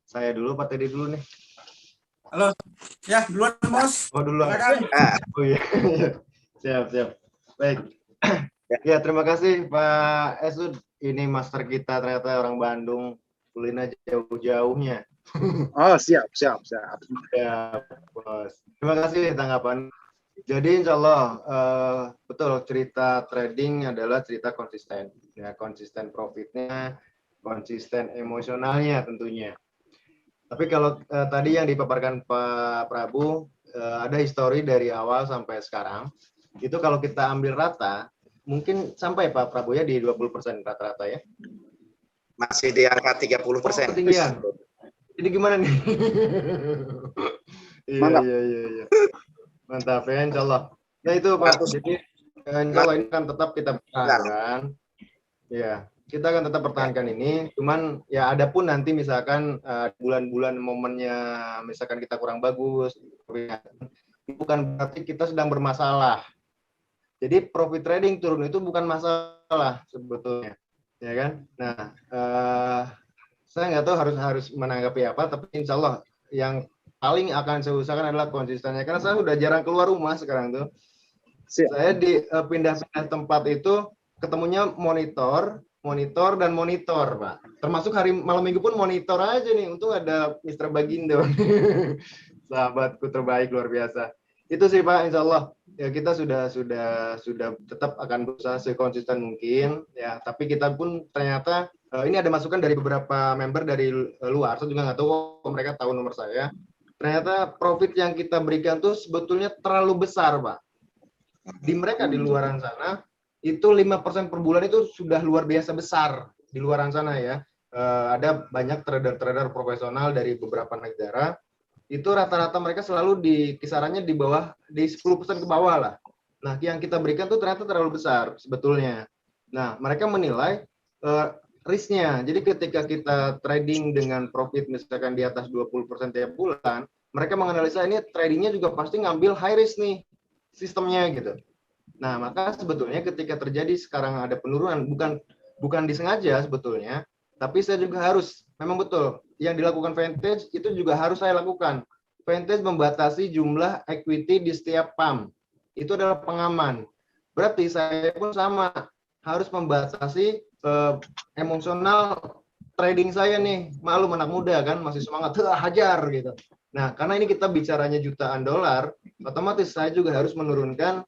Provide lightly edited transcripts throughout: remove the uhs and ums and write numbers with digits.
Saya dulu, Pak Teddy dulu nih. Halo, ya duluan Bos. Oh duluan. Oh iya. Siap. Baik. Ya terima kasih Pak Esud. Ini master kita ternyata orang Bandung. Kuliner jauh-jauhnya. Oh siap. Ya, Bos. Terima kasih tanggapan. Jadi insya Allah betul cerita trading adalah cerita konsisten. Ya, konsisten profitnya, konsisten emosionalnya tentunya. Tapi kalau tadi yang dipaparkan Pak Prabu, ada histori dari awal sampai sekarang, itu kalau kita ambil rata, mungkin sampai Pak Prabu ya di 20% rata-rata ya? Masih di angka 30%. Ketinggian. Jadi gimana nih? Mantap. Iya. Mantap ya, insya Allah. Nah itu Pak, jadi insya Allah ini kan tetap kita pertahankan. Ya, kita akan tetap pertahankan ini. Cuman ya ada pun nanti misalkan bulan-bulan momennya misalkan kita kurang bagus, bukan berarti kita sedang bermasalah. Jadi profit trading turun itu bukan masalah sebetulnya, ya kan? Nah, saya nggak tahu harus menanggapi apa, tapi insya Allah yang paling akan saya usahakan adalah konsistennya. Karena saya udah jarang keluar rumah sekarang tuh. Saya di pindah-pindah tempat itu ketemunya monitor dan monitor, Pak. Termasuk hari malam minggu pun monitor aja nih. Untung ada Mr. Bagindo. Sahabatku terbaik luar biasa. Itu sih Pak, insya Allah ya kita sudah tetap akan berusaha sekonsisten mungkin ya. Tapi kita pun ternyata ini ada masukan dari beberapa member dari luar. Saya juga nggak tahu kok mereka tahu nomor saya. Ternyata profit yang kita berikan tuh sebetulnya terlalu besar, Pak. Di mereka di luaran sana itu 5% per bulan itu sudah luar biasa besar di luaran sana ya. Ada banyak trader-trader profesional dari beberapa negara. Itu rata-rata mereka selalu di kisarannya di bawah, di 10% ke bawah lah. Nah, yang kita berikan tuh ternyata terlalu besar sebetulnya. Nah, mereka menilai risknya. Jadi ketika kita trading dengan profit misalkan di atas 20% tiap bulan, mereka menganalisa ini tradingnya juga pasti ngambil high risk nih sistemnya gitu. Nah, maka sebetulnya ketika terjadi sekarang ada penurunan, bukan disengaja sebetulnya, tapi saya juga harus, memang betul, yang dilakukan Vantage itu juga harus saya lakukan. Vantage membatasi jumlah equity di setiap pump. Itu adalah pengaman. Berarti saya pun sama, harus membatasi emosional trading saya nih. Maklum anak muda kan, masih semangat, hajar gitu. Nah, karena ini kita bicaranya jutaan dolar, otomatis saya juga harus menurunkan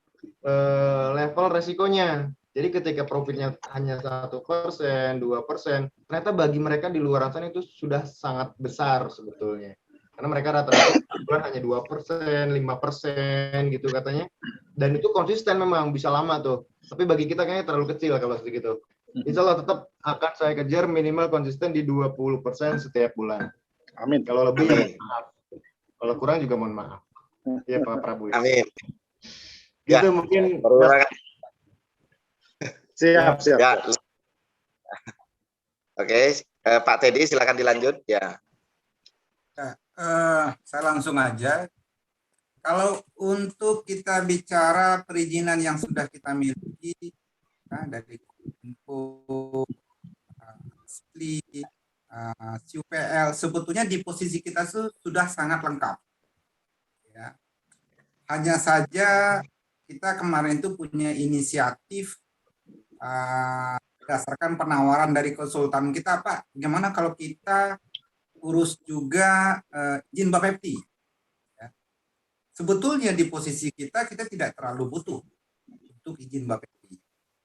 level resikonya. Jadi ketika profitnya hanya 1%, 2%, ternyata bagi mereka di luar sana itu sudah sangat besar sebetulnya. Karena mereka rata-rata hanya 2%, 5% gitu katanya. Dan itu konsisten memang bisa lama tuh. Tapi bagi kita kayaknya terlalu kecil kalau segitu. Insya Allah tetap akan saya kejar minimal konsisten di 20% setiap bulan. Amin. Kalau lebih, maaf. Kalau kurang juga mohon maaf. Ya Pak Prabu. Ya. Amin. Gitu ya, mungkin. Siap. Ya. Oke, Pak Teddy silakan dilanjut ya. Saya langsung aja. Kalau untuk kita bicara perizinan yang sudah kita miliki dari Kominfo, SPLI, CUPL, sebetulnya di posisi kita sudah sangat lengkap. Ya. Hanya saja kita kemarin itu punya inisiatif berdasarkan penawaran dari konsultan kita, Pak, bagaimana kalau kita urus juga izin Bapepti? Ya. Sebetulnya di posisi kita tidak terlalu butuh untuk izin Bapepti.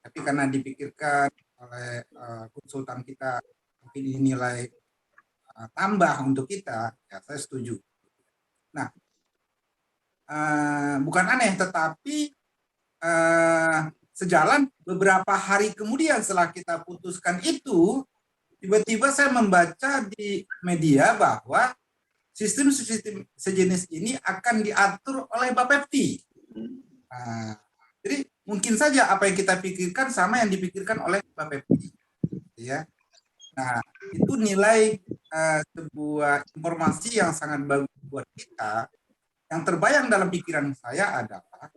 Tapi karena dipikirkan oleh konsultan kita mungkin dinilai tambah untuk kita, ya saya setuju. Nah, bukan aneh, tetapi sejalan beberapa hari kemudian setelah kita putuskan itu, tiba-tiba saya membaca di media bahwa sistem sejenis ini akan diatur oleh Bapepti. Jadi mungkin saja apa yang kita pikirkan sama yang dipikirkan oleh Bapepti. Ya. Nah, itu nilai sebuah informasi yang sangat bagus buat kita. Yang terbayang dalam pikiran saya adalah,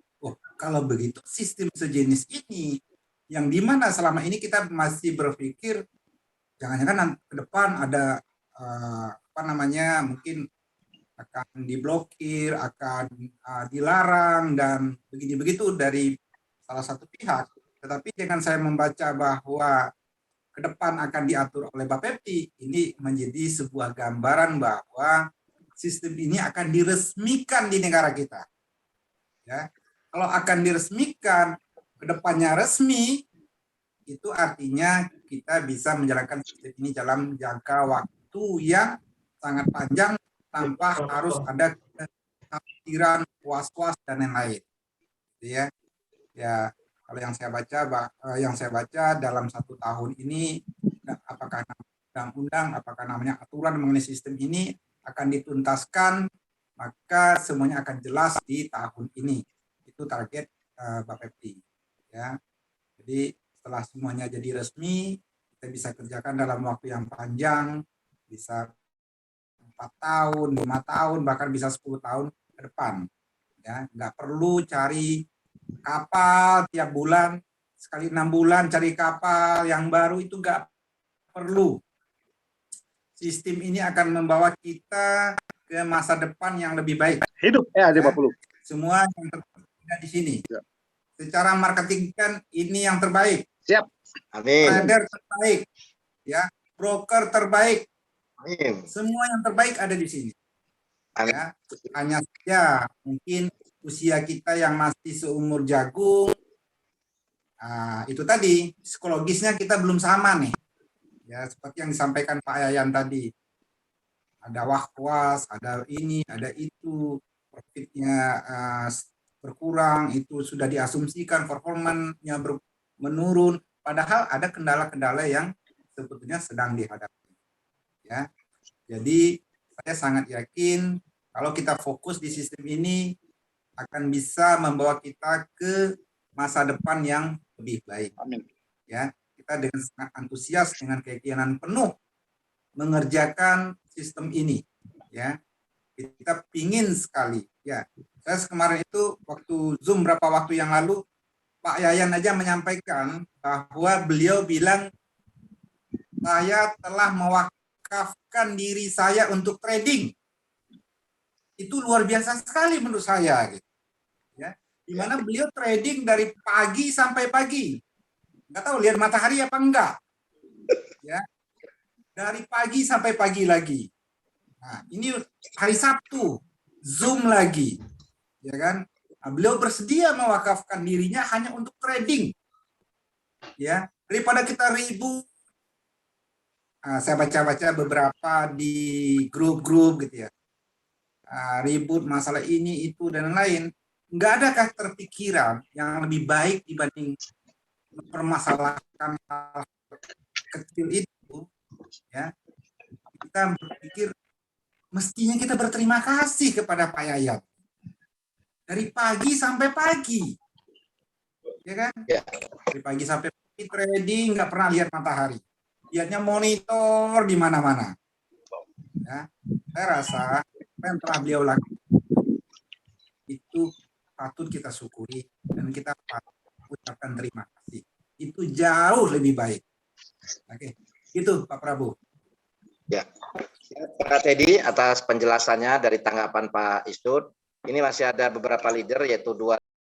kalau begitu sistem sejenis ini, yang dimana selama ini kita masih berpikir, jangan-jangan ke depan ada mungkin akan diblokir, akan dilarang dan begitu dari salah satu pihak. Tetapi dengan saya membaca bahwa ke depan akan diatur oleh Bapepti, ini menjadi sebuah gambaran bahwa sistem ini akan diresmikan di negara kita. Ya, kalau akan diresmikan, ke depannya resmi, itu artinya kita bisa menjalankan sistem ini dalam jangka waktu yang sangat panjang tanpa harus ada kekhawatiran, was-was dan lain-lain. Ya, ya kalau yang saya baca dalam 1 tahun ini, apakah undang-undang, apakah namanya aturan mengenai sistem ini akan dituntaskan, maka semuanya akan jelas di tahun ini. Itu target Bapepti. Ya, jadi setelah semuanya jadi resmi, kita bisa kerjakan dalam waktu yang panjang, bisa 4 tahun, 5 tahun, bahkan bisa 10 tahun ke depan. Ya, nggak perlu cari kapal tiap bulan, sekali 6 bulan cari kapal yang baru, itu nggak perlu. Sistem ini akan membawa kita ke masa depan yang lebih baik. Hidup EAD40. Semua yang terjadi di sini. Ya. Secara marketing kan ini yang terbaik. Siap. Amin. Trader terbaik. Ya, broker terbaik. Amin. Semua yang terbaik ada di sini. Amin. Ya, hanya saja mungkin usia kita yang masih seumur jagung, itu tadi psikologisnya kita belum sama nih. Ya, seperti yang disampaikan Pak Yayan tadi. Ada was-was, ada ini, ada itu, profitnya berkurang, itu sudah diasumsikan performanya menurun, padahal ada kendala-kendala yang sebetulnya sedang dihadapi. Ya, jadi saya sangat yakin kalau kita fokus di sistem ini akan bisa membawa kita ke masa depan yang lebih baik. Amin. Ya, kita dengan sangat antusias, dengan keyakinan penuh mengerjakan sistem ini. Ya, kita pingin sekali. Ya, saya kemarin itu waktu Zoom berapa waktu yang lalu, Pak Yayan aja menyampaikan bahwa beliau bilang, saya telah mewakafkan diri saya untuk trading. Itu luar biasa sekali menurut saya. Gitu. Ya, di mana beliau trading dari pagi sampai pagi. Nggak tahu lihat matahari apa enggak. Ya, dari pagi sampai pagi lagi. Nah, ini hari Sabtu, Zoom lagi. Ya kan? Nah, beliau bersedia mewakafkan dirinya hanya untuk trading. Ya, daripada kita ribut. Nah, saya baca-baca beberapa di grup-grup gitu ya. Ribut masalah ini, itu, dan lain. Nggak adakah terpikiran yang lebih baik dibanding mempermasalahkan hal kecil itu? Ya, kita berpikir mestinya kita berterima kasih kepada Pak Yayan. Dari pagi sampai pagi. Ya kan? Ya. Dari pagi sampai pagi trading, nggak pernah lihat matahari. Lihatnya monitor di mana-mana. Ya, saya rasa apa yang telah beliau lakukan itu patut kita syukuri dan kita patut ucapkan terima kasih. Itu jauh lebih baik. Oke, itu Pak Prabu. Ya, Pak Teddy atas penjelasannya dari tanggapan Pak Istud. Ini masih ada beberapa leader, yaitu 2